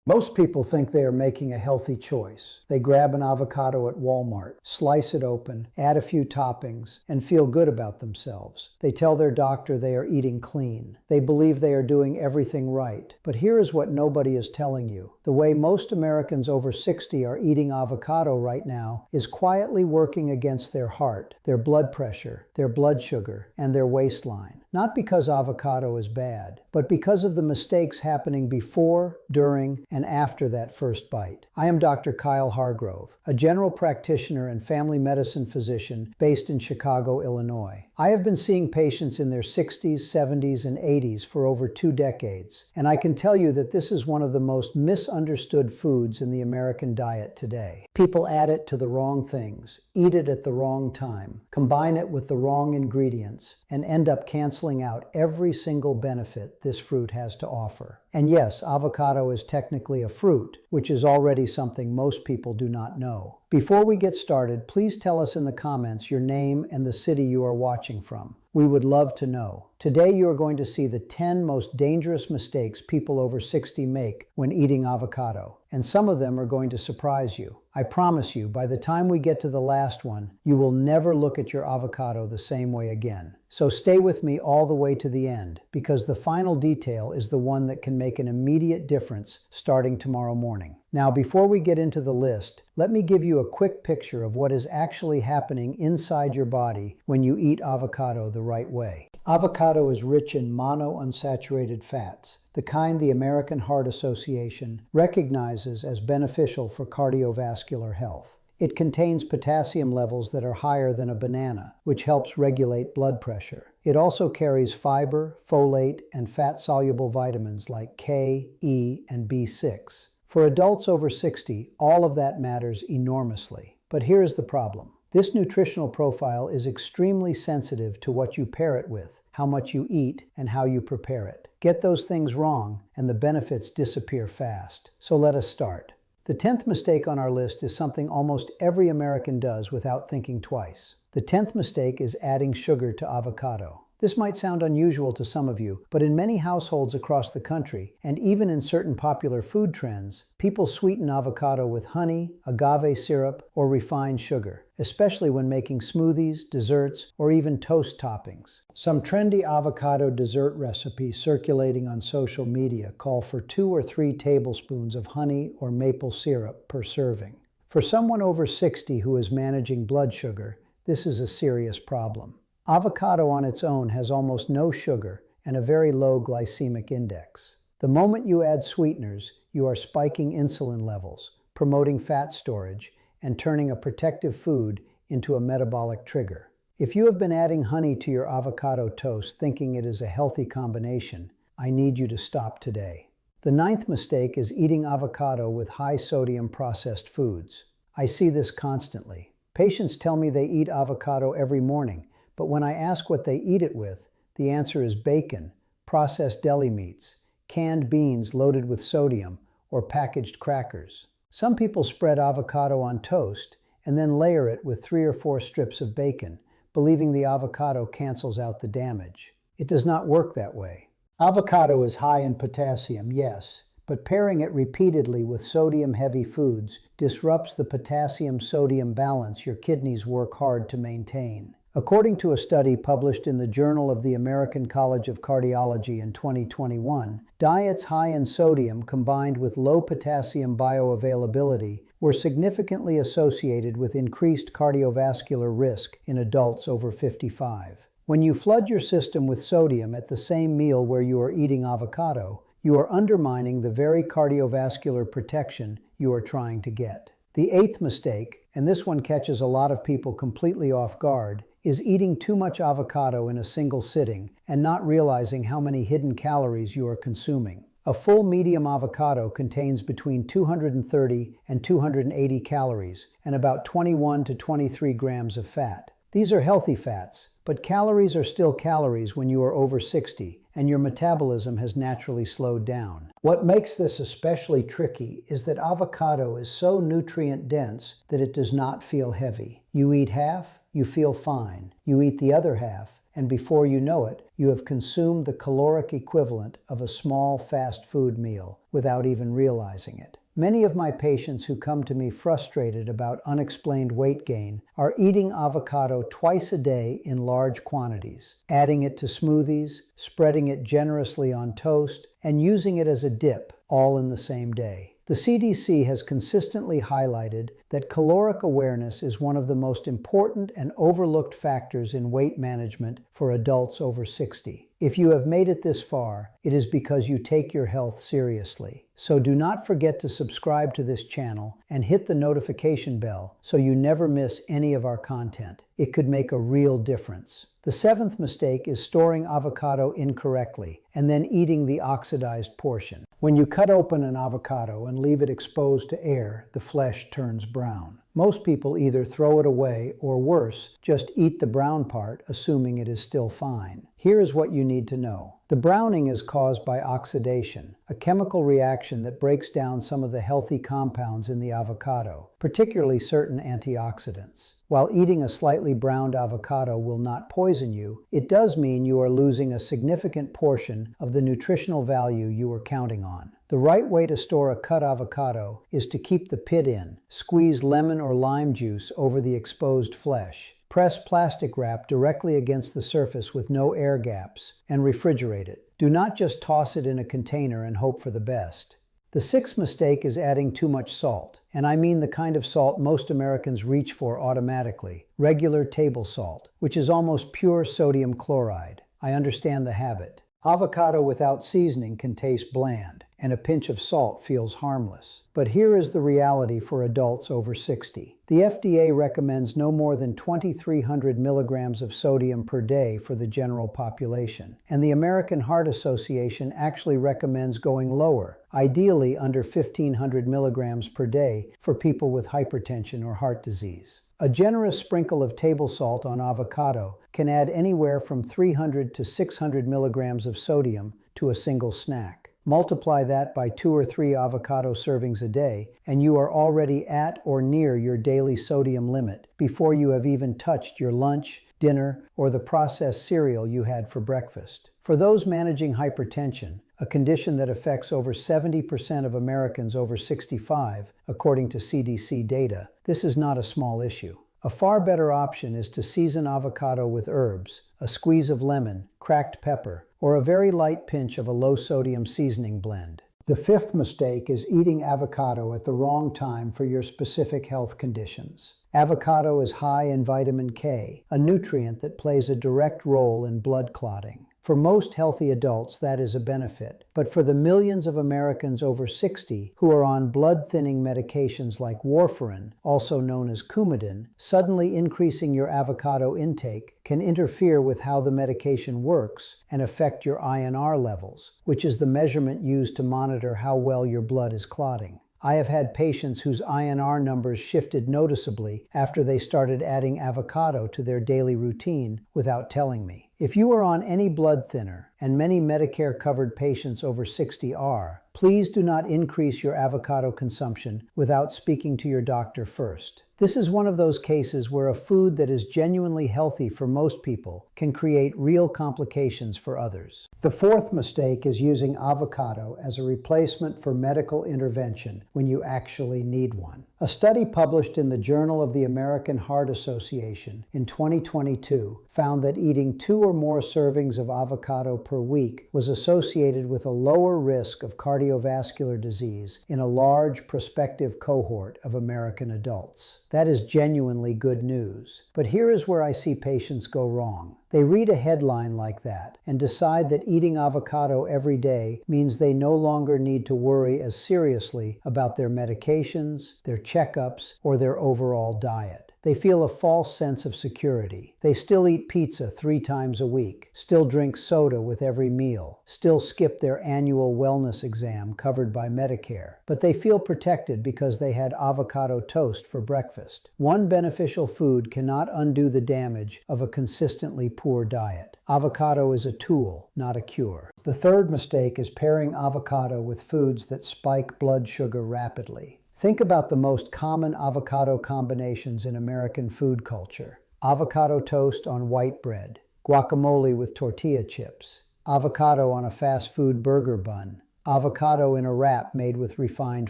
Most people think they are making a healthy choice. They grab an avocado at Walmart, slice it open, add a few toppings, and feel good about themselves. They tell their doctor they are eating clean. They believe they are doing everything right. But here is what nobody is telling you. The way most Americans over 60 are eating avocado right now is quietly working against their heart, their blood pressure, their blood sugar, and their waistline. Not because avocado is bad, but because of the mistakes happening before, during, and after that first bite. I am Dr. Kyle Hargrove, a general practitioner and family medicine physician based in Chicago, Illinois. I have been seeing patients in their 60s, 70s, and 80s for over 2 decades, and I can tell you that this is one of the most misunderstood foods in the American diet today. People add it to the wrong things, eat it at the wrong time, combine it with the wrong ingredients, and end up canceling out every single benefit this fruit has to offer. And yes, avocado is technically a fruit, which is already something most people do not know. Before we get started, please tell us in the comments your name and the city you are watching from. We would love to know. Today you are going to see the 10 most dangerous mistakes people over 60 make when eating avocado, and some of them are going to surprise you. I promise you, by the time we get to the last one, you will never look at your avocado the same way again. So stay with me all the way to the end, because the final detail is the one that can make an immediate difference starting tomorrow morning. Now, before we get into the list, let me give you a quick picture of what is actually happening inside your body when you eat avocado the right way. Avocado is rich in monounsaturated fats, the kind the American Heart Association recognizes as beneficial for cardiovascular health. It contains potassium levels that are higher than a banana, which helps regulate blood pressure. It also carries fiber, folate, and fat-soluble vitamins like K, E, and B6. For adults over 60, all of that matters enormously. But here is the problem. This nutritional profile is extremely sensitive to what you pair it with, how much you eat, and how you prepare it. Get those things wrong, and the benefits disappear fast. So let us start. The 10th mistake on our list is something almost every American does without thinking twice. The 10th mistake is adding sugar to avocado. This might sound unusual to some of you, but in many households across the country, and even in certain popular food trends, people sweeten avocado with honey, agave syrup, or refined sugar, especially when making smoothies, desserts, or even toast toppings. Some trendy avocado dessert recipes circulating on social media call for 2 or 3 tablespoons of honey or maple syrup per serving. For someone over 60 who is managing blood sugar, this is a serious problem. Avocado on its own has almost no sugar and a very low glycemic index. The moment you add sweeteners, you are spiking insulin levels, promoting fat storage, and turning a protective food into a metabolic trigger. If you have been adding honey to your avocado toast thinking it is a healthy combination, I need you to stop today. The 9th mistake is eating avocado with high-sodium processed foods. I see this constantly. Patients tell me they eat avocado every morning, but when I ask what they eat it with, the answer is bacon, processed deli meats, canned beans loaded with sodium, or packaged crackers. Some people spread avocado on toast and then layer it with 3 or 4 strips of bacon, believing the avocado cancels out the damage. It does not work that way. Avocado is high in potassium, yes, but pairing it repeatedly with sodium-heavy foods disrupts the potassium-sodium balance your kidneys work hard to maintain. According to a study published in the Journal of the American College of Cardiology in 2021, diets high in sodium combined with low potassium bioavailability were significantly associated with increased cardiovascular risk in adults over 55. When you flood your system with sodium at the same meal where you are eating avocado, you are undermining the very cardiovascular protection you are trying to get. The 8th mistake, and this one catches a lot of people completely off guard, is eating too much avocado in a single sitting and not realizing how many hidden calories you are consuming. A full medium avocado contains between 230 and 280 calories and about 21 to 23 grams of fat. These are healthy fats, but calories are still calories when you are over 60 and your metabolism has naturally slowed down. What makes this especially tricky is that avocado is so nutrient dense that it does not feel heavy. You eat half, you feel fine. You eat the other half, and before you know it, you have consumed the caloric equivalent of a small fast food meal without even realizing it. Many of my patients who come to me frustrated about unexplained weight gain are eating avocado twice a day in large quantities, adding it to smoothies, spreading it generously on toast, and using it as a dip, all in the same day. The CDC has consistently highlighted that caloric awareness is one of the most important and overlooked factors in weight management for adults over 60. If you have made it this far, it is because you take your health seriously. So do not forget to subscribe to this channel and hit the notification bell so you never miss any of our content. It could make a real difference. The seventh mistake is storing avocado incorrectly and then eating the oxidized portion. When you cut open an avocado and leave it exposed to air, the flesh turns brown. Most people either throw it away or worse, just eat the brown part, assuming it is still fine. Here is what you need to know. The browning is caused by oxidation, a chemical reaction that breaks down some of the healthy compounds in the avocado, particularly certain antioxidants. While eating a slightly browned avocado will not poison you, it does mean you are losing a significant portion of the nutritional value you were counting on. The right way to store a cut avocado is to keep the pit in. Squeeze lemon or lime juice over the exposed flesh. Press plastic wrap directly against the surface with no air gaps, and refrigerate it. Do not just toss it in a container and hope for the best. The sixth mistake is adding too much salt, and I mean the kind of salt most Americans reach for automatically, regular table salt, which is almost pure sodium chloride. I understand the habit. Avocado without seasoning can taste bland, and a pinch of salt feels harmless. But here is the reality for adults over 60. The FDA recommends no more than 2,300 milligrams of sodium per day for the general population, and the American Heart Association actually recommends going lower, ideally under 1,500 milligrams per day for people with hypertension or heart disease. A generous sprinkle of table salt on avocado can add anywhere from 300 to 600 milligrams of sodium to a single snack. Multiply that by 2 or 3 avocado servings a day, and you are already at or near your daily sodium limit before you have even touched your lunch, dinner, or the processed cereal you had for breakfast. For those managing hypertension, a condition that affects over 70% of Americans over 65, according to CDC data, this is not a small issue. A far better option is to season avocado with herbs, a squeeze of lemon, cracked pepper, or a very light pinch of a low-sodium seasoning blend. The fifth mistake is eating avocado at the wrong time for your specific health conditions. Avocado is high in vitamin K, a nutrient that plays a direct role in blood clotting. For most healthy adults, that is a benefit. But for the millions of Americans over 60 who are on blood-thinning medications like warfarin, also known as Coumadin, suddenly increasing your avocado intake can interfere with how the medication works and affect your INR levels, which is the measurement used to monitor how well your blood is clotting. I have had patients whose INR numbers shifted noticeably after they started adding avocado to their daily routine without telling me. If you are on any blood thinner, and many Medicare-covered patients over 60 are, please do not increase your avocado consumption without speaking to your doctor first. This is one of those cases where a food that is genuinely healthy for most people can create real complications for others. The fourth mistake is using avocado as a replacement for medical intervention when you actually need one. A study published in the Journal of the American Heart Association in 2022 found that eating 2 or more servings of avocado per week was associated with a lower risk of cardiovascular disease in a large prospective cohort of American adults. That is genuinely good news. But here is where I see patients go wrong. They read a headline like that and decide that eating avocado every day means they no longer need to worry as seriously about their medications, their checkups, or their overall diet. They feel a false sense of security. They still eat pizza 3 times a week, still drink soda with every meal, still skip their annual wellness exam covered by Medicare, but they feel protected because they had avocado toast for breakfast. One beneficial food cannot undo the damage of a consistently poor diet. Avocado is a tool, not a cure. The third mistake is pairing avocado with foods that spike blood sugar rapidly. Think about the most common avocado combinations in American food culture. Avocado toast on white bread, guacamole with tortilla chips, avocado on a fast food burger bun, avocado in a wrap made with refined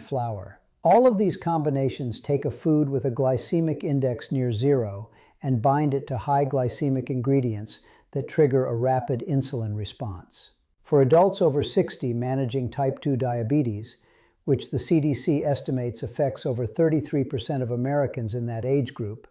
flour. All of these combinations take a food with a glycemic index near zero and bind it to high glycemic ingredients that trigger a rapid insulin response. For adults over 60 managing type 2 diabetes, which the CDC estimates affects over 33% of Americans in that age group,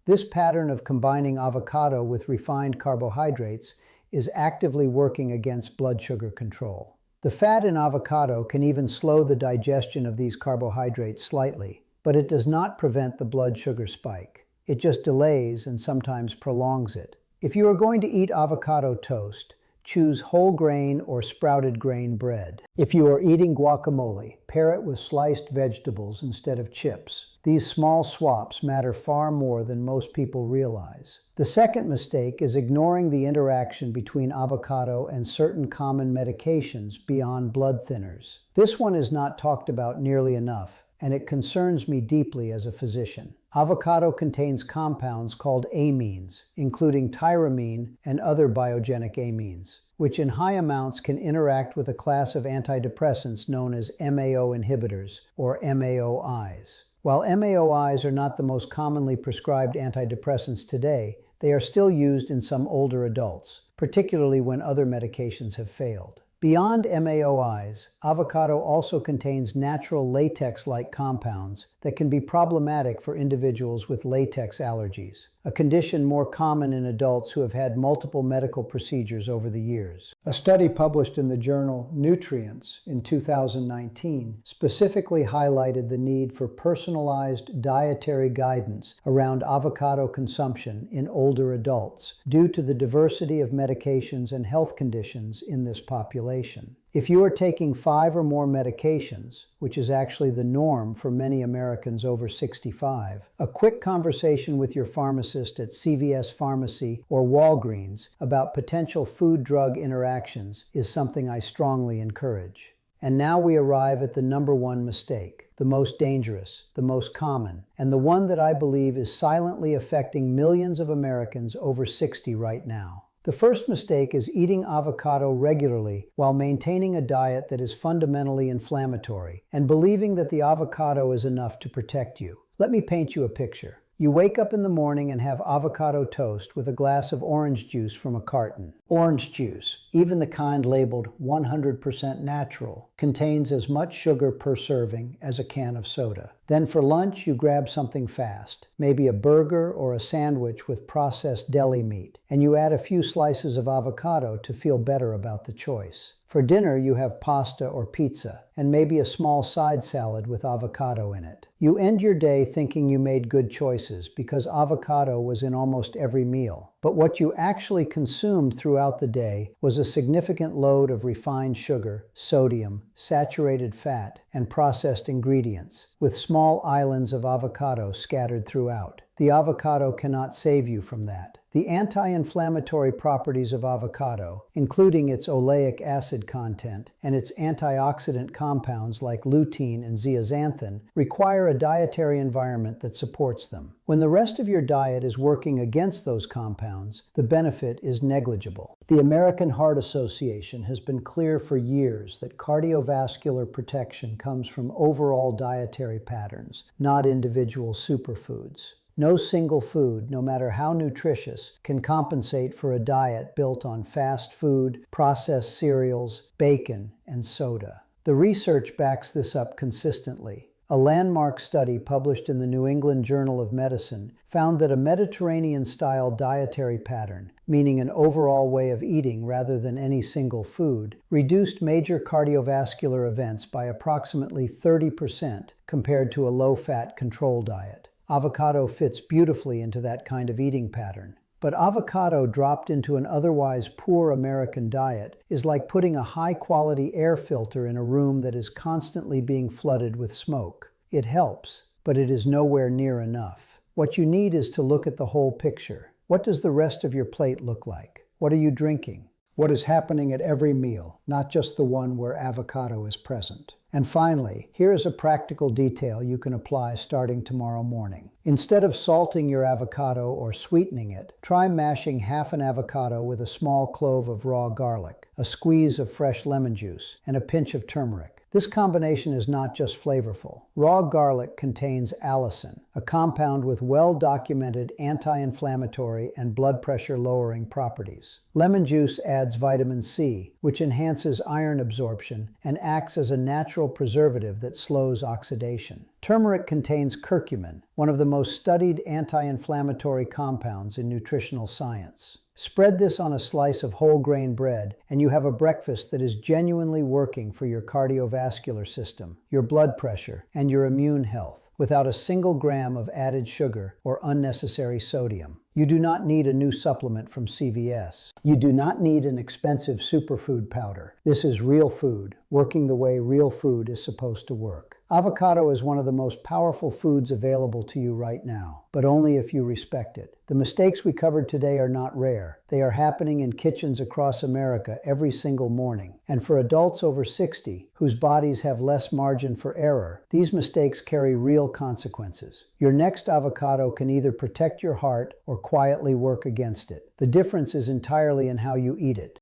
this pattern of combining avocado with refined carbohydrates is actively working against blood sugar control. The fat in avocado can even slow the digestion of these carbohydrates slightly, but it does not prevent the blood sugar spike. It just delays and sometimes prolongs it. If you are going to eat avocado toast, choose whole grain or sprouted grain bread. If you are eating guacamole, pair it with sliced vegetables instead of chips. These small swaps matter far more than most people realize. The second mistake is ignoring the interaction between avocado and certain common medications beyond blood thinners. This one is not talked about nearly enough, and it concerns me deeply as a physician. Avocado contains compounds called amines, including tyramine and other biogenic amines, which in high amounts can interact with a class of antidepressants known as MAO inhibitors, or MAOIs. While MAOIs are not the most commonly prescribed antidepressants today, they are still used in some older adults, particularly when other medications have failed. Beyond MAOIs, avocado also contains natural latex-like compounds that can be problematic for individuals with latex allergies, a condition more common in adults who have had multiple medical procedures over the years. A study published in the journal Nutrients in 2019 specifically highlighted the need for personalized dietary guidance around avocado consumption in older adults due to the diversity of medications and health conditions in this population. If you are taking 5 or more medications, which is actually the norm for many Americans over 65, a quick conversation with your pharmacist at CVS Pharmacy or Walgreens about potential food-drug interactions is something I strongly encourage. And now we arrive at the number one mistake, the most dangerous, the most common, and the one that I believe is silently affecting millions of Americans over 60 right now. The first mistake is eating avocado regularly while maintaining a diet that is fundamentally inflammatory and believing that the avocado is enough to protect you. Let me paint you a picture. You wake up in the morning and have avocado toast with a glass of orange juice from a carton. Orange juice, even the kind labeled 100% natural, contains as much sugar per serving as a can of soda. Then for lunch, you grab something fast, maybe a burger or a sandwich with processed deli meat, and you add a few slices of avocado to feel better about the choice. For dinner, you have pasta or pizza, and maybe a small side salad with avocado in it. You end your day thinking you made good choices because avocado was in almost every meal. But what you actually consumed throughout the day was a significant load of refined sugar, sodium, saturated fat, and processed ingredients, with small islands of avocado scattered throughout. The avocado cannot save you from that. The anti-inflammatory properties of avocado, including its oleic acid content and its antioxidant compounds like lutein and zeaxanthin, require a dietary environment that supports them. When the rest of your diet is working against those compounds, the benefit is negligible. The American Heart Association has been clear for years that cardiovascular protection comes from overall dietary patterns, not individual superfoods. No single food, no matter how nutritious, can compensate for a diet built on fast food, processed cereals, bacon, and soda. The research backs this up consistently. A landmark study published in the New England Journal of Medicine found that a Mediterranean-style dietary pattern, meaning an overall way of eating rather than any single food, reduced major cardiovascular events by approximately 30% compared to a low-fat control diet. Avocado fits beautifully into that kind of eating pattern. But avocado dropped into an otherwise poor American diet is like putting a high-quality air filter in a room that is constantly being flooded with smoke. It helps, but it is nowhere near enough. What you need is to look at the whole picture. What does the rest of your plate look like? What are you drinking? What is happening at every meal, not just the one where avocado is present? And finally, here is a practical detail you can apply starting tomorrow morning. Instead of salting your avocado or sweetening it, try mashing half an avocado with a small clove of raw garlic, a squeeze of fresh lemon juice, and a pinch of turmeric. This combination is not just flavorful. Raw garlic contains allicin, a compound with well-documented anti-inflammatory and blood pressure-lowering properties. Lemon juice adds vitamin C, which enhances iron absorption and acts as a natural preservative that slows oxidation. Turmeric contains curcumin, one of the most studied anti-inflammatory compounds in nutritional science. Spread this on a slice of whole grain bread, and you have a breakfast that is genuinely working for your cardiovascular system, your blood pressure, and your immune health, without a single gram of added sugar or unnecessary sodium. You do not need a new supplement from CVS. You do not need an expensive superfood powder. This is real food, working the way real food is supposed to work. Avocado is one of the most powerful foods available to you right now, but only if you respect it. The mistakes we covered today are not rare. They are happening in kitchens across America every single morning. And for adults over 60, whose bodies have less margin for error, these mistakes carry real consequences. Your next avocado can either protect your heart or quietly work against it. The difference is entirely in how you eat it.